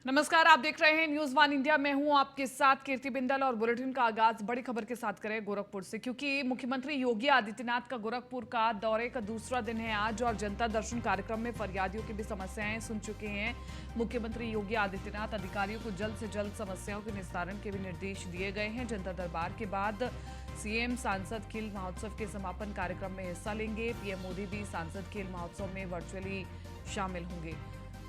नमस्कार, आप देख रहे हैं न्यूज वन इंडिया। मैं हूं आपके साथ कीर्ति बिंदल और बुलेटिन का आगाज बड़ी खबर के साथ करें गोरखपुर से, क्योंकि मुख्यमंत्री योगी आदित्यनाथ का गोरखपुर का दौरे का दूसरा दिन है आज और जनता दर्शन कार्यक्रम में फरियादियों की भी समस्याएं सुन चुके हैं मुख्यमंत्री योगी आदित्यनाथ। अधिकारियों को जल्द से जल्द समस्याओं के निस्तारण के भी निर्देश दिए गए हैं। जनता दरबार के बाद सीएम सांसद खेल महोत्सव के समापन कार्यक्रम में हिस्सा लेंगे। पीएम मोदी भी सांसद खेल महोत्सव में वर्चुअली शामिल होंगे।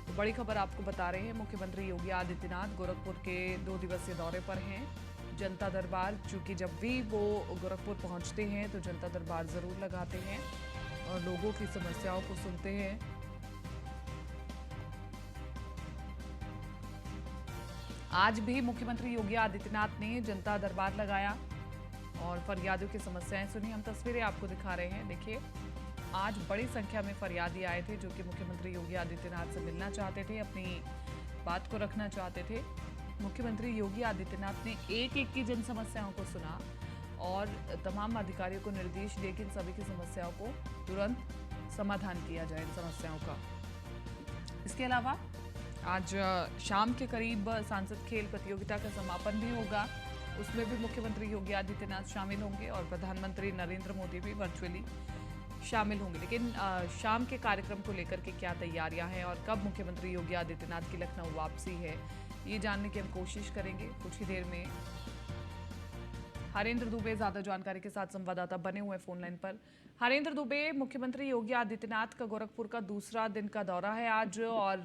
तो बड़ी खबर आपको बता रहे हैं, मुख्यमंत्री योगी आदित्यनाथ गोरखपुर के 2 दिवसीय दौरे पर हैं। जनता दरबार, चूंकि जब भी वो गोरखपुर पहुंचते हैं तो जनता दरबार जरूर लगाते हैं और लोगों की समस्याओं को सुनते हैं। आज भी मुख्यमंत्री योगी आदित्यनाथ ने जनता दरबार लगाया और फरियादियों की समस्याएं सुनी। हम तस्वीरें आपको दिखा रहे हैं। देखिए, आज बड़ी संख्या में फरियादी आए थे जो कि मुख्यमंत्री योगी आदित्यनाथ से मिलना चाहते थे, अपनी बात को रखना चाहते थे। मुख्यमंत्री योगी आदित्यनाथ ने एक एक की जन समस्याओं को सुना और तमाम अधिकारियों को निर्देश दिए कि इन सभी की समस्याओं को तुरंत समाधान किया जाए, इन समस्याओं का। इसके अलावा आज शाम के करीब सांसद खेल प्रतियोगिता का समापन भी होगा। उसमें भी मुख्यमंत्री योगी आदित्यनाथ शामिल होंगे और प्रधानमंत्री नरेंद्र मोदी भी वर्चुअली शामिल होंगे। लेकिन शाम के कार्यक्रम को लेकर के क्या तैयारियां हैं और कब मुख्यमंत्री योगी आदित्यनाथ की लखनऊ वापसी है, ये जानने की हम कोशिश करेंगे कुछ ही देर में। हरेंद्र दुबे ज्यादा जानकारी के साथ संवाददाता बने हुए फोन लाइन पर। हरेंद्र दुबे, मुख्यमंत्री योगी आदित्यनाथ का गोरखपुर का दूसरा दिन का दौरा है आज और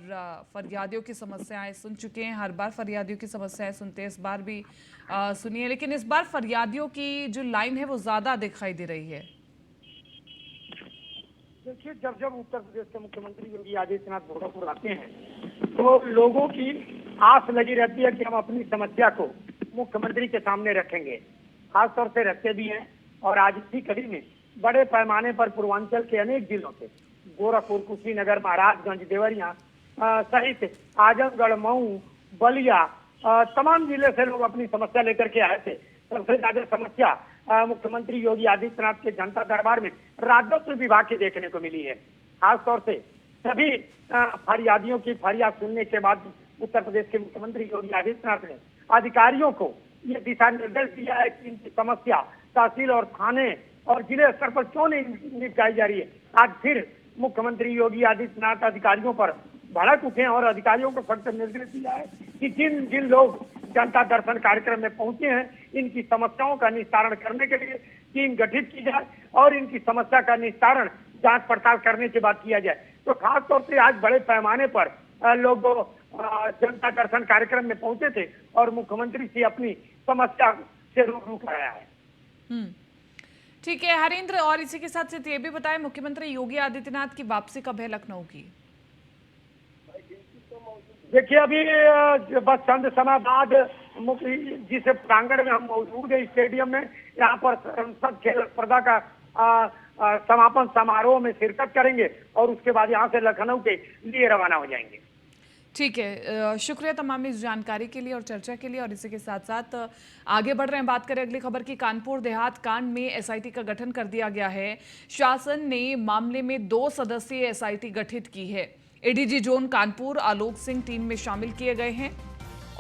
फरियादियों की समस्याएं सुन चुके हैं। हर बार फरियादियों की समस्याएं सुनते हैं, इस बार भी सुनिए, लेकिन इस बार फरियादियों की जो लाइन है वो ज्यादा दिखाई दे रही है। देखिए, जब जब उत्तर प्रदेश के मुख्यमंत्री योगी आदित्यनाथ गोरखपुर आते हैं तो लोगों की आस लगी रहती है कि हम अपनी समस्या को मुख्यमंत्री के सामने रखेंगे। खासतौर से रखते भी हैं और आज इसी कड़ी में बड़े पैमाने पर पूर्वांचल के अनेक जिलों से गोरखपुर, कुशीनगर, महाराजगंज, देवरिया सहित आजमगढ़, मऊ, बलिया तमाम जिले से लोग अपनी समस्या लेकर के आए थे। सबसे ज्यादा समस्या मुख्यमंत्री योगी आदित्यनाथ के जनता दरबार में राजस्व विभाग की देखने को मिली है। खासतौर से सभी फरियादियों की फरियाद सुनने के बाद उत्तर प्रदेश के मुख्यमंत्री योगी आदित्यनाथ ने अधिकारियों को ये दिशा निर्देश दिया है कि इनकी समस्या तहसील और थाने और जिले स्तर पर क्यों नहीं निपटाई जा रही है। आज फिर मुख्यमंत्री योगी आदित्यनाथ अधिकारियों पर भड़क उठे और अधिकारियों को सख्त निर्देश दिया है कि जिन जिन लोग जनता दर्शन कार्यक्रम में पहुंचे हैं, इनकी समस्याओं का निस्तारण करने के लिए टीम गठित की जाए और इनकी समस्या का निस्तारण जांच पड़ताल करने के बाद किया जाए। तो खास तौर से आज बड़े पैमाने पर लोग जनता दर्शन कार्यक्रम में पहुंचे थे और मुख्यमंत्री से अपनी समस्या से रूबरू कराया है। ठीक है हरेंद्र, और इसी के साथ साथ ये भी बताएं, मुख्यमंत्री योगी आदित्यनाथ की वापसी कब है लखनऊ की? देखिए, अभी बस चंद समय बाद जिस प्रांगण में हम मौजूद है स्टेडियम में, यहाँ पर संसद खेल स्पर्धा का समापन समारोह में शिरकत करेंगे और उसके बाद यहाँ से लखनऊ के लिए रवाना हो जाएंगे। ठीक है, शुक्रिया तमाम इस जानकारी के लिए और चर्चा के लिए। और इसी के साथ साथ आगे बढ़ रहे हैं, बात करें अगली खबर की। कानपुर देहात कांड में एसआईटी का गठन कर दिया गया है। शासन ने मामले में 2 सदस्यीय एसआईटी गठित की है। ADG zone Kanpur Alok Singh team में शामिल किए गए हैं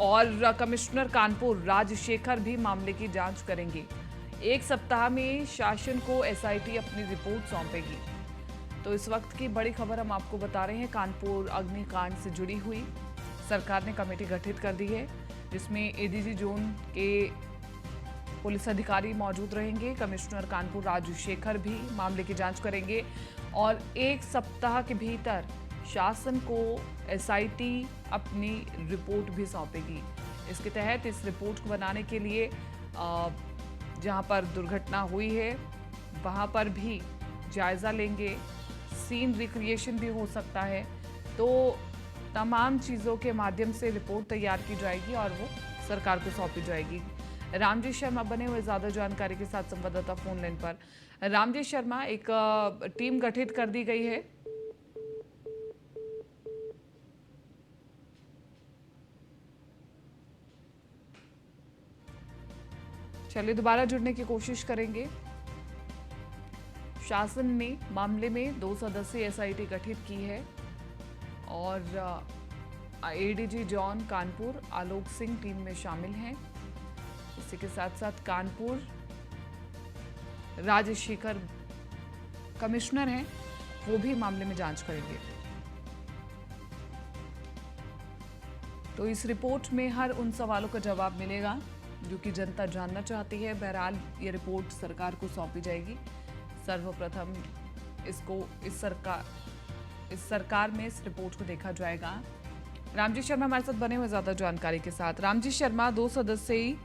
और कमिश्नर कानपुर राजशेखर भी मामले की जांच करेंगे। 1 सप्ताह में शासन को एसआईटी अपनी रिपोर्ट सौंपेगी। तो इस वक्त की बड़ी खबर हम आपको बता रहे हैं, कानपुर अग्निकांड से जुड़ी हुई सरकार ने कमेटी गठित कर दी है, जिसमें एडीजी जोन के पुलिस अधिकारी मौजूद रहेंगे। कमिश्नर कानपुर राजशेखर भी मामले की जांच करेंगे और 1 सप्ताह के भीतर शासन को एसआईटी अपनी रिपोर्ट भी सौंपेगी। इसके तहत इस रिपोर्ट को बनाने के लिए जहां पर दुर्घटना हुई है वहां पर भी जायजा लेंगे, सीन रिक्रिएशन भी हो सकता है। तो तमाम चीज़ों के माध्यम से रिपोर्ट तैयार की जाएगी और वो सरकार को सौंपी जाएगी। रामजी शर्मा बने हुए ज़्यादा जानकारी के साथ संवाददाता फोन लाइन पर। रामजी शर्मा, एक टीम गठित कर दी गई है। चलिए दोबारा जुड़ने की कोशिश करेंगे। शासन ने मामले में 2 सदस्यीय एसआईटी गठित की है और ADG John Kanpur Alok Singh team में शामिल हैं। इसी के साथ साथ कानपुर राजशेखर कमिश्नर हैं, वो भी मामले में जांच करेंगे। तो इस रिपोर्ट में हर उन सवालों का जवाब मिलेगा जो कि जनता जानना चाहती है। बहरहाल ये रिपोर्ट सरकार को सौंपी जाएगी। सर्वप्रथम इसको इस सरकार में इस रिपोर्ट को देखा जाएगा। रामजी शर्मा हमारे साथ बने हुए ज्यादा जानकारी के साथ। रामजी शर्मा, 2 सदस्यीय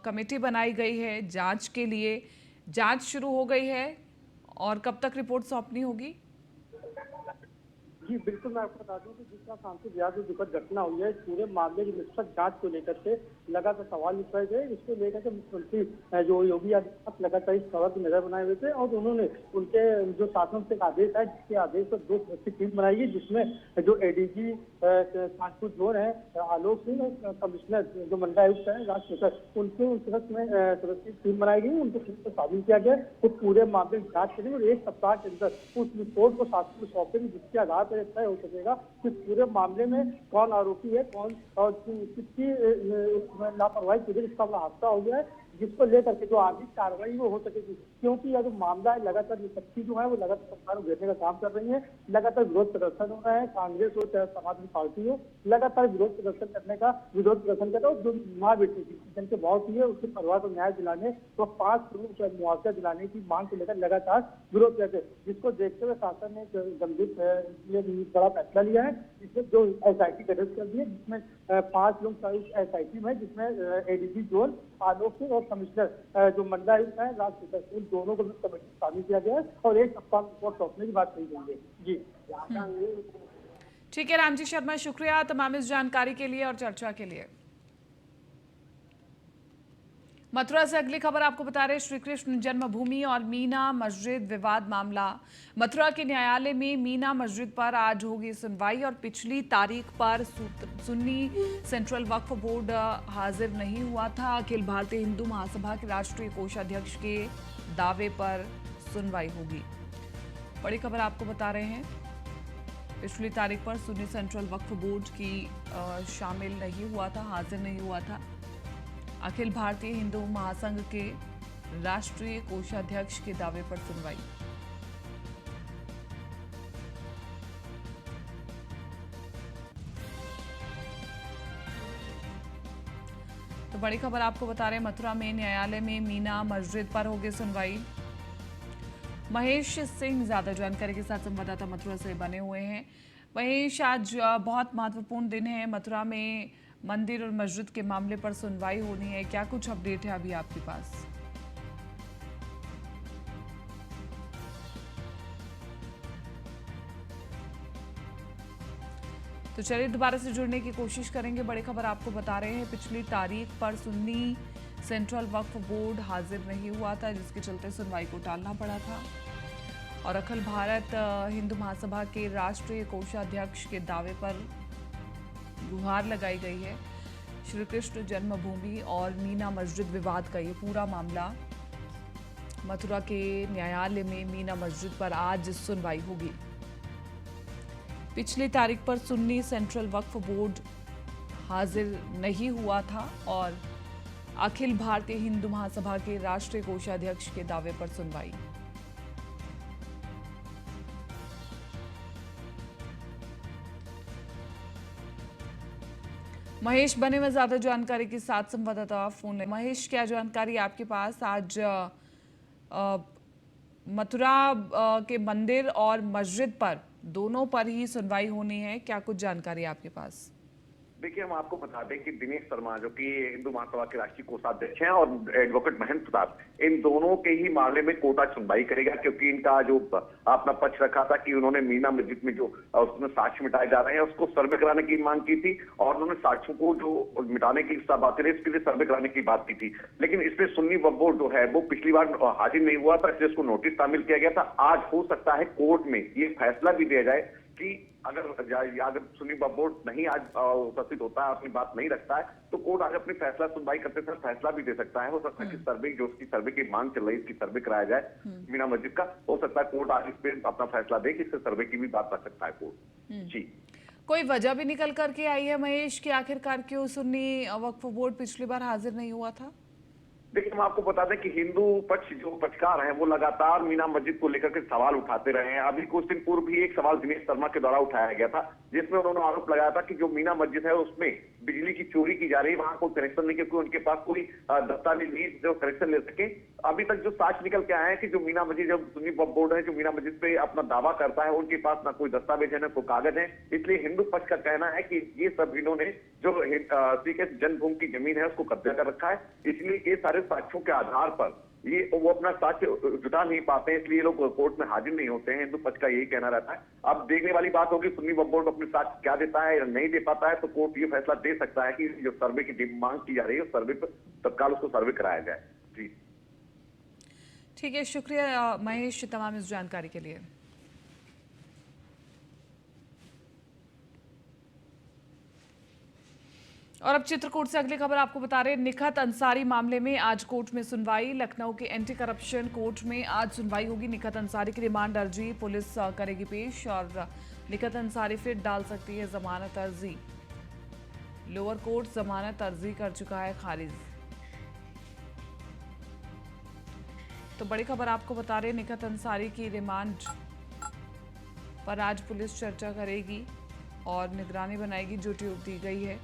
कमेटी बनाई गई है जांच के लिए, जांच शुरू हो गई है और कब तक रिपोर्ट सौंपनी होगी? जी बिल्कुल, मैं आपको बता दूं कि जिस तरह कानपुर देहात में दुखद घटना हुई है, इस पूरे मामले की निष्पक्ष जांच को लेकर के लगातार सवाल उठाए गए। इसको लेकर के मुख्यमंत्री जो योगी आदित्यनाथ लगातार इस खबर की नजर बनाए हुए थे और उन्होंने उनके जो शासन से एक आदेश है, जिसके आदेश पर 2 सदस्यीय टीम बनाई गई, जिसमें जो एडीजी कानपुर जोन है आलोक सिंह और कमिश्नर जो मंडलायुक्त है राजशेखर, उनके सदस्यीय टीम बनाई गई। उनको टीम को शामिल किया गया। वो पूरे मामले की जांच करेंगे और 1 सप्ताह के अंदर उस रिपोर्ट को शासन को सौंपेंगे, जिसके आधार पर तय हो सकेगा कि पूरे मामले में कौन आरोपी है, कौन और किसकी लापरवाही की वजह से इसका हादसा हो गया है, जिसको लेकर के जो आगे कार्रवाई वो हो सकेगी। क्योंकि यह जो मामला है, लगातार विपक्षी जो है वो लगातार सरकार को घेरने का काम कर रही है। लगातार विरोध प्रदर्शन हो रहा है, कांग्रेस हो चाहे समाजवादी पार्टी हो, लगातार विरोध प्रदर्शन कर रहा है। और जो माँ बेटी की जिनके बहुत ही है, उसके परिवार को न्याय दिलाने तो 5 करोड़ मुआवजा दिलाने की मांग को लेकर लगातार विरोध करते हैं, जिसको देखते हुए शासन ने गंभीर बड़ा फैसला लिया है। इसमें जो SIT गठित कर दी है, जिसमें 5 लोग SIT में, जिसमें एडीजी जोन आलोक सिंह और कमिश्नर जो मंडलायुक्त है राजशेखर, इन दोनों को भी कमेटी में शामिल किया गया है और 1 सप्ताह में रिपोर्ट सौंपने की बात कही गई है। जी ठीक है रामजी शर्मा, शुक्रिया तमाम इस जानकारी के लिए और चर्चा के लिए। मथुरा से अगली खबर आपको बता रहे, श्री कृष्ण जन्मभूमि और मीना मस्जिद विवाद मामला। मथुरा के न्यायालय में मीना मस्जिद पर आज होगी सुनवाई और पिछली तारीख पर सुन्नी सेंट्रल वक्फ बोर्ड हाजिर नहीं हुआ था। अखिल भारतीय हिंदू महासभा के राष्ट्रीय कोषाध्यक्ष के दावे पर सुनवाई होगी। बड़ी खबर आपको बता रहे हैं, पिछली तारीख पर सुन्नी सेंट्रल वक्फ बोर्ड की शामिल नहीं हुआ था, हाजिर नहीं हुआ था। अखिल भारतीय हिंदू महासंघ के राष्ट्रीय कोषाध्यक्ष के दावे पर सुनवाई। तो बड़ी खबर आपको बता रहे हैं, मथुरा में न्यायालय में मीना मस्जिद पर होगी सुनवाई। महेश सिंह ज्यादा जानकारी के साथ संवाददाता मथुरा से बने हुए हैं। महेश, आज बहुत महत्वपूर्ण दिन है, मथुरा में मंदिर और मस्जिद के मामले पर सुनवाई होनी है, क्या कुछ अपडेट है अभी आपके पास? तो चलिए दोबारा से जुड़ने की कोशिश करेंगे। बड़ी खबर आपको बता रहे हैं, पिछली तारीख पर सुन्नी सेंट्रल वक्फ बोर्ड हाजिर नहीं हुआ था, जिसके चलते सुनवाई को टालना पड़ा था और अखिल भारत हिंदू महासभा के राष्ट्रीय कोषाध्यक्ष के दावे पर गुहार लगाई गई है। श्री कृष्ण जन्मभूमि और मीना मस्जिद विवाद का ये पूरा मामला, मथुरा के न्यायालय में मीना मस्जिद पर आज सुनवाई होगी। पिछली तारीख पर सुन्नी सेंट्रल वक्फ बोर्ड हाजिर नहीं हुआ था और अखिल भारतीय हिंदू महासभा के राष्ट्रीय कोषाध्यक्ष के दावे पर सुनवाई। महेश बने हुए ज्यादा जानकारी के साथ संवाददाता फोन है। महेश, क्या जानकारी आपके पास? आज मथुरा के मंदिर और मस्जिद पर दोनों पर ही सुनवाई होनी है, क्या कुछ जानकारी आपके पास? देखिए, हम आपको बता दें कि दिनेश शर्मा जो कि हिंदू महासभा के राष्ट्रीय कोषाध्यक्ष हैं और एडवोकेट महेंद्र प्रताप, इन दोनों के ही मामले में कोर्ट आज सुनवाई करेगा, क्योंकि इनका जो अपना पक्ष रखा था कि उन्होंने मीना मस्जिद में जो उसमें साक्ष्य मिटाए जा रहे हैं उसको सर्वे कराने की मांग की थी और उन्होंने साक्ष्यों को जो मिटाने की बात है इसके लिए सर्वे कराने की बात की थी। लेकिन इसमें सुन्नी वक्फ बोर्ड जो है वो पिछली बार हाजिर नहीं हुआ था, इसलिए उसको नोटिस शामिल किया गया था। आज हो सकता है कोर्ट में ये फैसला भी दिया जाए कि अगर सुन्नी वक्फ बोर्ड नहीं आज उपस्थित होता है, अपनी बात नहीं रखता है, तो कोर्ट आज अपनी फैसला सुनवाई करते समय फैसला भी दे सकता है। हो सकता है कि सर्वे जो उसकी सर्वे की मांग चल रही है, इसकी सर्वे कराया जाए मीना मस्जिद का। हो सकता है कोर्ट आज इस पे अपना फैसला दे कि इससे सर्वे की भी बात रख सकता है कोर्ट। जी कोई वजह भी निकल करके आई है महेश कि आखिरकार क्यों सुन्नी वक्फ बोर्ड पिछली बार हाजिर नहीं हुआ था? देखिए, हम आपको बता दें कि हिंदू पक्ष जो पक्षकार हैं वो लगातार मीना मस्जिद को लेकर के सवाल उठाते रहे हैं। अभी कुछ दिन पूर्व भी एक सवाल दिनेश शर्मा के द्वारा उठाया गया था, जिसमें उन्होंने आरोप लगाया था कि जो मीना मस्जिद है उसमें बिजली की चोरी की जा रही है, वहां कोई कनेक्शन नहीं, क्योंकि उनके पास कोई दस्तावेज नहीं जो कनेक्शन ले सके। अभी तक जो साक्ष्य निकल के आए हैं कि जो मीना मस्जिद, जो सुन्नी वक्फ बोर्ड है जो मीना मस्जिद पे अपना दावा करता है, उनके पास ना कोई दस्तावेज है ना कोई कागज है। इसलिए हिंदू पक्ष का कहना है कि ये सब इन्होंने जो श्री कृष्ण जन्मभूमि की जमीन है उसको कब्जा कर रखा है, इसलिए ये सारे साक्ष्यों के आधार पर ये वो अपना साक्ष्य जुटा नहीं पाते हैं, इसलिए लोग कोर्ट में हाजिर नहीं होते हैं। हिंदू पक्ष का यही कहना रहता है। अब देखने वाली बात होगी सुन्नी वक्फ बोर्ड अपने साक्ष्य क्या देता है या नहीं दे पाता है, तो कोर्ट ये फैसला दे सकता है कि जो सर्वे की मांग की जा रही है उस सर्वे पर तत्काल उसको सर्वे कराया जाए। जी ठीक है, शुक्रिया महेश तमाम इस जानकारी के लिए। और अब चित्रकूट से अगली खबर आपको बता रहे हैं। निखत अंसारी मामले में आज कोर्ट में सुनवाई। लखनऊ के एंटी करप्शन कोर्ट में आज सुनवाई होगी। निखत अंसारी की रिमांड अर्जी पुलिस करेगी पेश और निखत अंसारी फिर डाल सकती है जमानत अर्जी। लोअर कोर्ट जमानत अर्जी कर चुका है खारिज। तो बड़ी खबर आपको बता रहे हैं, निखत अंसारी की रिमांड पर आज पुलिस चर्चा करेगी और निगरानी बनाएगी, जो ट्यूब दी गई है।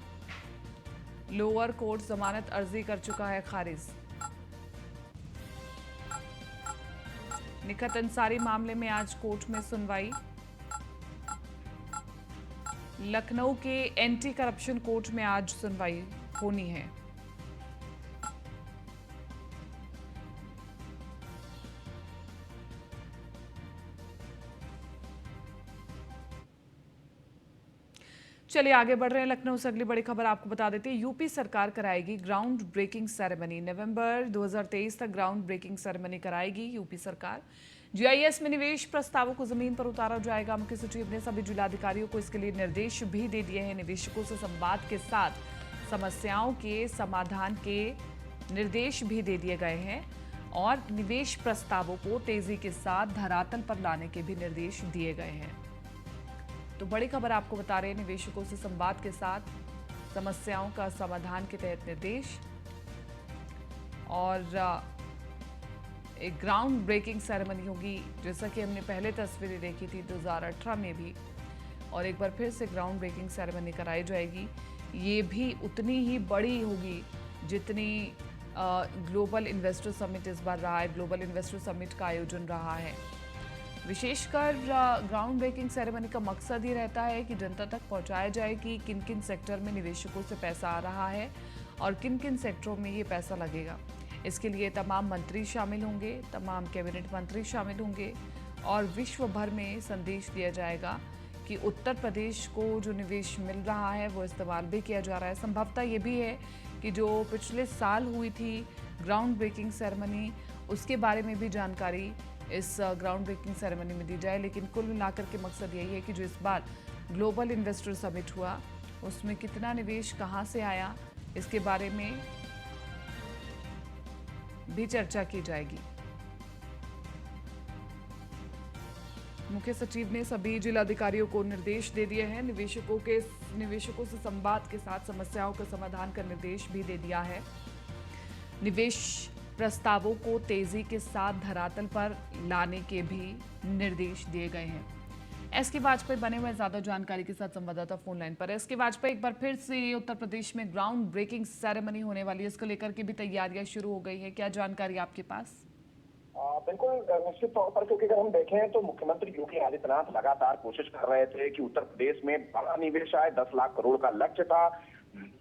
लोअर कोर्ट जमानत अर्जी कर चुका है खारिज। निखत अंसारी मामले में आज कोर्ट में सुनवाई। लखनऊ के एंटी करप्शन कोर्ट में आज सुनवाई होनी है। चलिए आगे बढ़ रहे हैं। लखनऊ से अगली बड़ी खबर आपको बता देते हैं। यूपी सरकार कराएगी ग्राउंड ब्रेकिंग सेरेमनी। नवंबर 2023 तक ग्राउंड ब्रेकिंग सेरेमनी कराएगी यूपी सरकार। जीआईएस में निवेश प्रस्तावों को जमीन पर उतारा जाएगा। मुख्य सचिव ने सभी जिलाधिकारियों को इसके लिए निर्देश भी दे दिए हैं। निवेशकों से संवाद के साथ समस्याओं के समाधान के निर्देश भी दे दिए गए हैं और निवेश प्रस्तावों को तेजी के साथ धरातल पर लाने के भी निर्देश दिए गए हैं। तो बड़ी खबर आपको बता रहे हैं, निवेशकों से संवाद के साथ समस्याओं का समाधान के तहत निर्देश और एक ग्राउंड ब्रेकिंग सेरेमनी होगी, जैसा कि हमने पहले तस्वीरें देखी थी 2018 में भी, और एक बार फिर से ग्राउंड ब्रेकिंग सेरेमनी कराई जाएगी। ये भी उतनी ही बड़ी होगी जितनी ग्लोबल इन्वेस्टर समिट इस बार रहा है। ग्लोबल इन्वेस्टर समिट का आयोजन रहा है। विशेषकर ग्राउंड ब्रेकिंग सेरेमनी का मकसद ही रहता है कि जनता तक पहुंचाया जाए कि किन किन सेक्टर में निवेशकों से पैसा आ रहा है और किन किन सेक्टरों में ये पैसा लगेगा। इसके लिए तमाम मंत्री शामिल होंगे, तमाम कैबिनेट मंत्री शामिल होंगे और विश्व भर में संदेश दिया जाएगा कि उत्तर प्रदेश को जो निवेश मिल रहा है वो इस्तेमाल भी किया जा रहा है। संभवतः ये भी है कि जो पिछले साल हुई थी ग्राउंड ब्रेकिंग सेरेमनी, उसके बारे में भी जानकारी इस ग्राउंड ब्रेकिंग सेरेमनी में दी जाए। लेकिन कुल मिलाकर के मकसद यही है कि जो इस बार ग्लोबल इन्वेस्टर समिट हुआ उसमें कितना निवेश कहां से आया, इसके बारे में भी चर्चा की जाएगी। मुख्य सचिव ने सभी जिलाधिकारियों को निर्देश दे दिए हैं। निवेशकों से संवाद के साथ समस्याओं का समाधान का निर्देश भी दे दिया है। निवेश प्रस्तावों को तेजी के साथ धरातल पर लाने के भी निर्देश दिए गए हैं। एसके वाजपेयी बने हुए ज्यादा जानकारी के साथ संवाददाता फोन लाइन पर। एसके वाजपेयी, एक बार फिर से उत्तर प्रदेश में ग्राउंड ब्रेकिंग सेरेमनी होने वाली है, इसको लेकर के भी तैयारियां शुरू हो गई है, क्या जानकारी आपके पास? बिल्कुल निश्चित तौर पर, क्योंकि अगर हम देखें तो मुख्यमंत्री योगी आदित्यनाथ लगातार कोशिश कर रहे थे कि उत्तर प्रदेश में बड़ा निवेश आए। 10 लाख करोड़ का लक्ष्य था।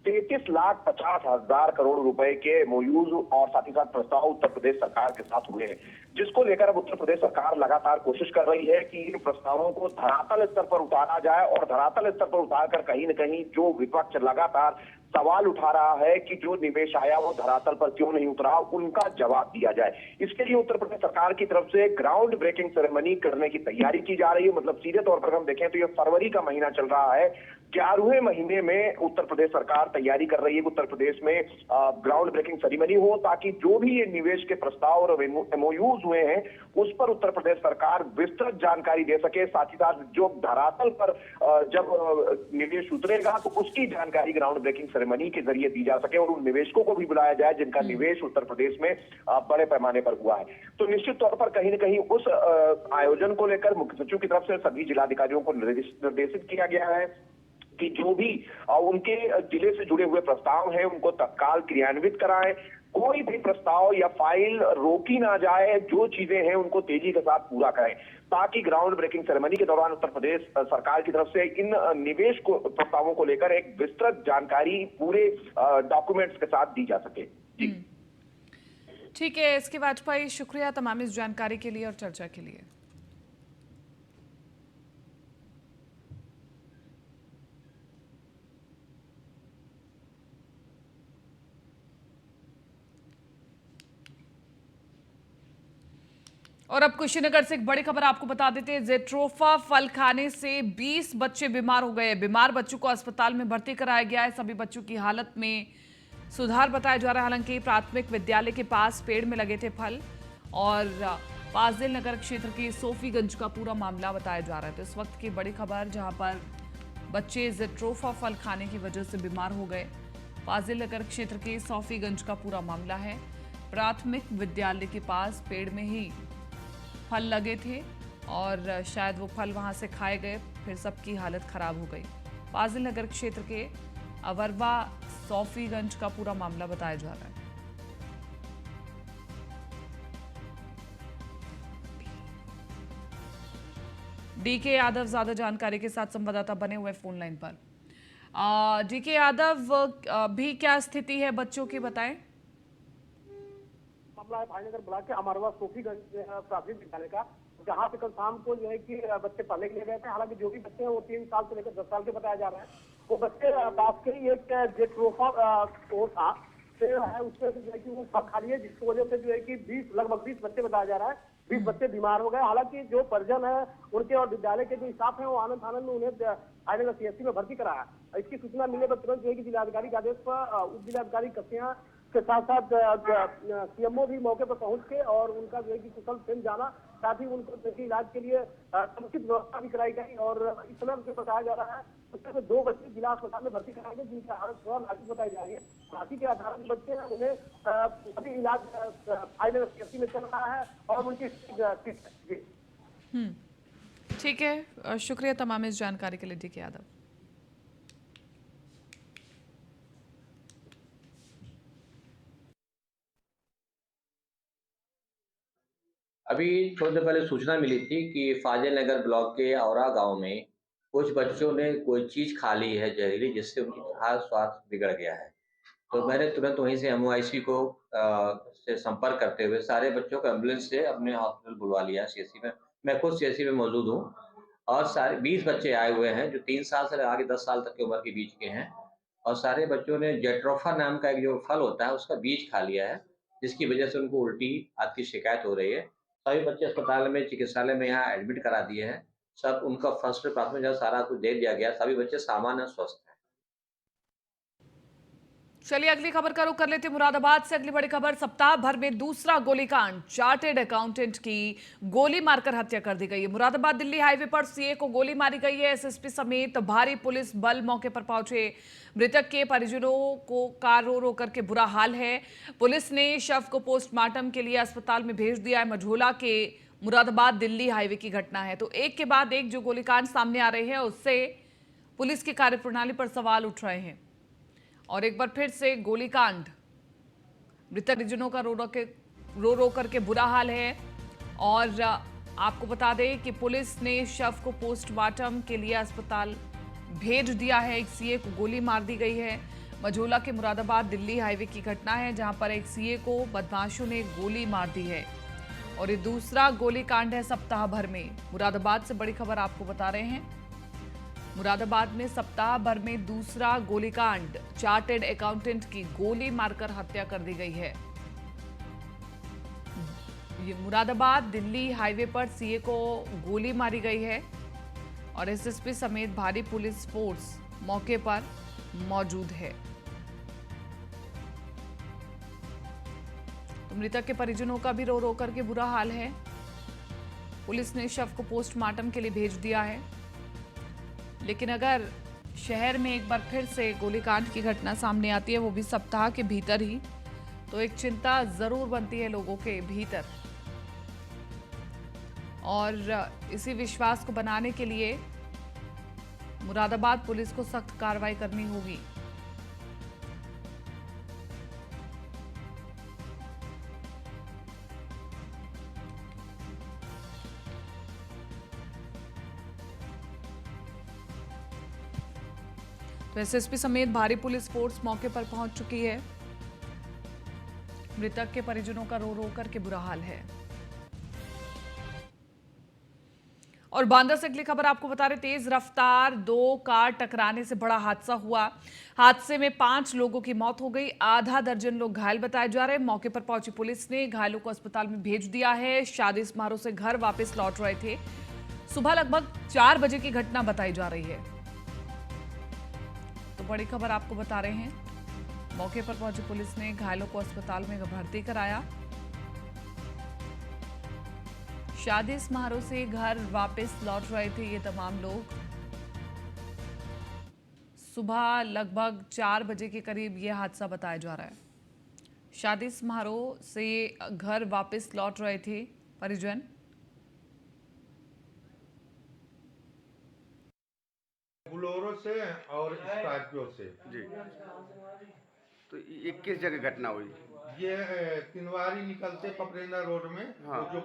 33,50,000 करोड़ रुपए के एमओयूज और साथ ही साथ प्रस्ताव उत्तर प्रदेश सरकार के साथ हुए हैं, जिसको लेकर अब उत्तर प्रदेश सरकार लगातार कोशिश कर रही है कि इन प्रस्तावों को धरातल स्तर पर उतारा जाए और धरातल स्तर पर उतारकर कहीं न कहीं जो विपक्ष लगातार सवाल उठा रहा है कि जो निवेश आया वो धरातल पर क्यों नहीं उतरा, उनका जवाब दिया जाए। इसके लिए उत्तर प्रदेश सरकार की तरफ से ग्राउंड ब्रेकिंग सेरेमनी करने की तैयारी की जा रही है। मतलब सीधे तौर पर हम देखें तो ये फरवरी का महीना चल रहा है, 11वें महीने में उत्तर प्रदेश सरकार तैयारी कर रही है कि उत्तर प्रदेश में ग्राउंड ब्रेकिंग सेरेमनी हो, ताकि जो भी ये निवेश के प्रस्ताव और एमओयूज हुए हैं उस पर उत्तर प्रदेश सरकार विस्तृत जानकारी दे सके। साथ ही साथ जो धरातल पर जब निवेश उतरेगा तो उसकी जानकारी ग्राउंड ब्रेकिंग सेरेमनी के जरिए दी जा सके और उन निवेशकों को भी बुलाया जाए जिनका निवेश उत्तर प्रदेश में बड़े पैमाने पर हुआ है। तो निश्चित तौर पर कहीं न कहीं उस आयोजन को लेकर मुख्य सचिव की तरफ से सभी जिलाधिकारियों को निर्देशित किया गया है कि जो भी उनके जिले से जुड़े हुए प्रस्ताव हैं उनको तत्काल क्रियान्वित कराएं। कोई भी प्रस्ताव या फाइल रोकी ना जाए, जो चीजें हैं उनको तेजी के साथ पूरा करें, ताकि ग्राउंड ब्रेकिंग सेरेमनी के दौरान उत्तर प्रदेश सरकार की तरफ से इन निवेश को प्रस्तावों को लेकर एक विस्तृत जानकारी पूरे डॉक्यूमेंट्स के साथ दी जा सके। जी ठीक है, इसके वाजपेयी, शुक्रिया तमाम इस जानकारी के लिए और चर्चा के लिए। और अब कुशीनगर से एक बड़ी खबर आपको बता देते हैं। जेट्रोफा फल खाने से 20 बच्चे बीमार हो गए। बीमार बच्चों को अस्पताल में भर्ती कराया गया है। सभी बच्चों की हालत में सुधार बताया जा रहा है। हालांकि प्राथमिक विद्यालय के पास पेड़ में लगे थे फल और फाजिल नगर क्षेत्र के सोफीगंज का पूरा मामला बताया जा रहा है। तो इस वक्त की बड़ी खबर, जहां पर बच्चे जेट्रोफा फल खाने की वजह से बीमार हो गए। फाजिल नगर क्षेत्र के सोफीगंज का पूरा मामला है। प्राथमिक विद्यालय के पास पेड़ में ही फल लगे थे और शायद वो फल वहां से खाए गए, फिर सबकी हालत खराब हो गई। फाजिल नगर क्षेत्र के अवरवा सोफीगंज का पूरा मामला बताया जा रहा है। डीके यादव ज्यादा जानकारी के साथ संवाददाता बने हुए फोन लाइन पर। डीके यादव, भी क्या स्थिति है बच्चों की, बताएं। मामला है भाईनगर ब्लॉक के अमरवा सोफीगंज प्राथमिक विद्यालय का, जहाँ पे कल शाम को जो है कि बच्चे पढ़ने के लिए गए थे। हालांकि जो भी बच्चे हैं वो 3 साल से लेकर 10 साल के बताया जा रहा है। वो बच्चे पास के ही एक जेट्रोफा स्टोर था, पेड़ है, उसमें जो है कि वो फल खा लिए, जिसकी वजह से जो है कि लगभग 20 बच्चे बताया जा रहा है। 20 बच्चे बीमार हो गए। हालांकि जो परिजन है उनके और विद्यालय के जो स्टाफ है वो आनंद में उन्हें भाईनगर सीएचसी में भर्ती कराया। इसकी सूचना मिलने पर तुरंत जो है कि जिलाधिकारी के आदेश पर उप जिलाधिकारी कसिया के साथ साथ सीएमओ भी मौके पर पहुंच के और उनका जो है कि कुशल क्षेम जाना, साथ ही उनको इलाज के लिए समुचित व्यवस्था भी कराई गई। और इस समय जो बताया जा रहा है उसमें 2 बच्चे जिला अस्पताल में भर्ती कराए गए, जिनकी हालत थोड़ा नाजुक बताई जा रही है। बाकी के 18 बच्चे हैं, उन्हें अभी इलाज फाइनल सीएचसी में चल रहा है और उनकी ठीक है, शुक्रिया तमाम इस जानकारी के लिए डीके यादव। अभी थोड़ी देर पहले सूचना मिली थी कि फाजिल नगर ब्लॉक के औरा गांव में कुछ बच्चों ने कोई चीज खा ली है जहरीली, जिससे उनकी स्वास्थ्य बिगड़ गया है। तो मैंने तुरंत वहीं से एमओआईसी को से संपर्क करते हुए सारे बच्चों को एम्बुलेंस से अपने हॉस्पिटल बुलवा लिया सीएचसी में। मैं खुद सीएचसी में मौजूद हूँ और सारे 20 बच्चे आए हुए हैं जो 3 साल से आगे 10 साल तक की उम्र के बीच के हैं। और सारे बच्चों ने जेट्रोफा नाम का एक जो फल होता है उसका बीज खा लिया है, जिसकी वजह से उनको उल्टी आदि की शिकायत हो रही है। सभी बच्चे अस्पताल में, चिकित्सालय में यहाँ एडमिट करा दिए हैं। सब उनका फर्स्ट प्राथमिक सारा कुछ दे दिया गया। सभी बच्चे सामान्य स्वस्थ हैं। चलिए अगली खबर का रुख कर लेते हैं मुरादाबाद से। अगली बड़ी खबर, सप्ताह भर में दूसरा गोलीकांड। चार्टेड अकाउंटेंट की गोली मारकर हत्या कर दी गई है। मुरादाबाद दिल्ली हाईवे पर सीए को गोली मारी गई है। एसएसपी समेत भारी पुलिस बल मौके पर पहुंचे। मृतक के परिजनों को कार रो रो करके बुरा हाल है। पुलिस ने शव को पोस्टमार्टम के लिए अस्पताल में भेज दिया है। मझोला के मुरादाबाद दिल्ली हाईवे की घटना है। तो एक के बाद एक जो गोलीकांड सामने आ रहे हैं उससे पुलिस की कार्यप्रणाली पर सवाल उठ रहे हैं। और एक बार फिर से गोलीकांड, मृतक परिजनों का रो रो करके बुरा हाल है। और आपको बता दें कि पुलिस ने शव को पोस्टमार्टम के लिए अस्पताल भेज दिया है। एक सीए को गोली मार दी गई है। मझोला के मुरादाबाद दिल्ली हाईवे की घटना है, जहां पर एक सीए को बदमाशों ने गोली मार दी है। और ये दूसरा गोलीकांड है सप्ताह भर में। मुरादाबाद से बड़ी खबर आपको बता रहे हैं। मुरादाबाद में सप्ताह भर में दूसरा गोलीकांड। चार्टेड अकाउंटेंट की गोली मारकर हत्या कर दी गई है। ये मुरादाबाद दिल्ली हाईवे पर सीए को गोली मारी गई है और एसएसपी समेत भारी पुलिस फोर्स मौके पर मौजूद है। तो मृतक के परिजनों का भी रो रो करके बुरा हाल है। पुलिस ने शव को पोस्टमार्टम के लिए भेज दिया है। लेकिन अगर शहर में एक बार फिर से गोलीकांड की घटना सामने आती है, वो भी सप्ताह के भीतर ही, तो एक चिंता जरूर बनती है लोगों के भीतर। और इसी विश्वास को बनाने के लिए मुरादाबाद पुलिस को सख्त कार्रवाई करनी होगी। तो एसएसपी समेत भारी पुलिस फोर्स मौके पर पहुंच चुकी है। मृतक के परिजनों का रो रो करके बुरा हाल है। और बांदा से अगली खबर आपको बता रहे, तेज रफ्तार 2 कार टकराने से बड़ा हादसा हुआ। हादसे में 5 लोगों की मौत हो गई, आधा दर्जन लोग घायल बताए जा रहे हैं। मौके पर पहुंची पुलिस ने घायलों को अस्पताल में भेज दिया है। शादी समारोह से घर वापस लौट रहे थे। सुबह लगभग 4 बजे की घटना बताई जा रही है। तो बड़ी खबर आपको बता रहे हैं, मौके पर पहुंची पुलिस ने घायलों को अस्पताल में भर्ती कराया। शादी समारोह से घर वापस लौट रहे थे ये तमाम लोग। सुबह लगभग 4 बजे के करीब यह हादसा बताया जा रहा है। शादी समारोह से घर वापस लौट रहे थे परिजन। बोलेरो से और स्कॉर्पियो से। जी। तो ये किस जगह घटना हुई? ये किनवारी निकलते पपरेंद्र रोड में, हाँ। वो जो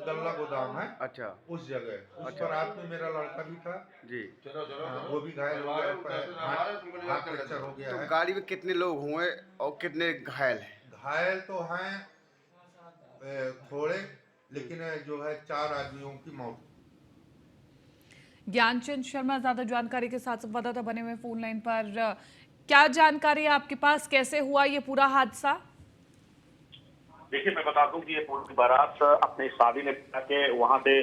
गल्ला गोदाम है, अच्छा। उस जगह। उस अच्छा। पर रात में मेरा लड़का भी था। जी। हाँ, वो भी घायल हो गया, हाथ फ्रैक्चर हो गया तो है। गाड़ी में कितने लोग हुए और कितने घायल हैं? घायल तो हैं थोड़े, लेकिन जो है 4 आदमियों की मौत। ज्ञानचंद शर्मा ज्यादा जानकारी के साथ संवाददाता बने हुए फोन लाइन पर। क्या जानकारी है आपके पास, कैसे हुआ ये पूरा हादसा? देखिए, मैं बता दूं कि ये पूरी बारात अपनी शादी ने के वहां से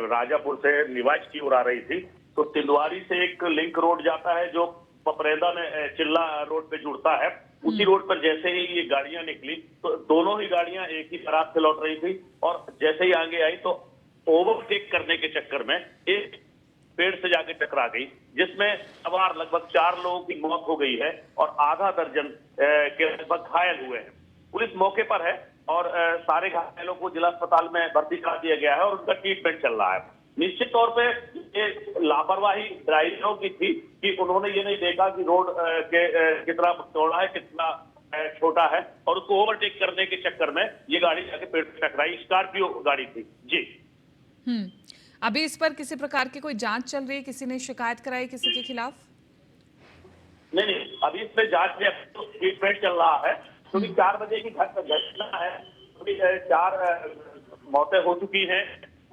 राजापुर से निवास की ओर आ रही थी। तो तिलवारी से एक लिंक रोड जाता है जो पपरेदा में चिल्ला रोड पे जुड़ता है। उसी रोड पर जैसे ही ये गाड़ियां निकली तो दोनों ही गाड़ियां एक ही बारात से लौट रही थी, और जैसे ही आगे आई तो ओवरटेक करने के चक्कर में एक पेड़ से जाके टकरा गई, जिसमें सवार लगभग 4 लोगों की मौत हो गई है और आधा दर्जन के लगभग घायल हुए हैं। पुलिस मौके पर है और सारे घायलों को जिला अस्पताल में भर्ती करा दिया गया है और उनका ट्रीटमेंट चल रहा है। निश्चित तौर पे ये लापरवाही ड्राइवरों की थी कि उन्होंने ये नहीं देखा कि रोड के कितना चौड़ा है, कितना छोटा है, और उसको ओवरटेक करने के चक्कर में ये गाड़ी जाके पेड़ पे टकराई। स्कॉर्पियो गाड़ी थी। जी। अभी इस पर किसी प्रकार की कोई जांच चल रही है? किसी ने शिकायत कराई किसी के खिलाफ? नहीं, अभी इस पे जांच में ट्रीटमेंट चल रहा है, क्योंकि 4 बजे की घटना है। अभी 4 मौतें हो चुकी हैं,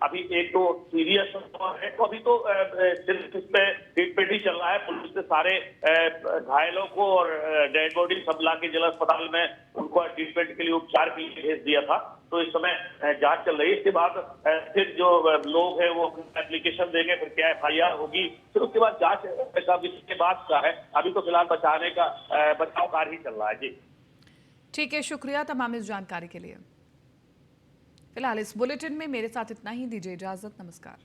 अभी एक तो सीरियस है, तो अभी तो सिर्फ इस पे ट्रीटमेंट ही चल रहा है। पुलिस ने सारे घायलों को और डेड बॉडी सब ला के जिला अस्पताल में उनको ट्रीटमेंट के लिए, उपचार के लिए भेज दिया था। तो इस समय जांच चल रही है। इसके बाद फिर जो लोग हैं वो एप्लीकेशन देंगे, फिर क्या FIR होगी, फिर उसके बाद जांच का इसके बाद का है। अभी तो फिलहाल बचाव कार्य ही चल रहा है। जी ठीक है, शुक्रिया तमाम इस जानकारी के लिए। फिलहाल इस बुलेटिन में मेरे साथ इतना ही। दीजिए इजाजत, नमस्कार।